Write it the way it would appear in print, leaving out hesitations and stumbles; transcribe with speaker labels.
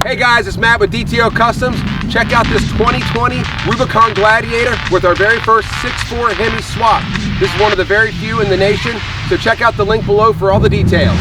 Speaker 1: Hey guys, it's Matt with DTO Customs. Check out this 2020 Rubicon Gladiator with our very first 6.4 HEMI swap. This is one of the very few in the nation, so check out the link below for all the details.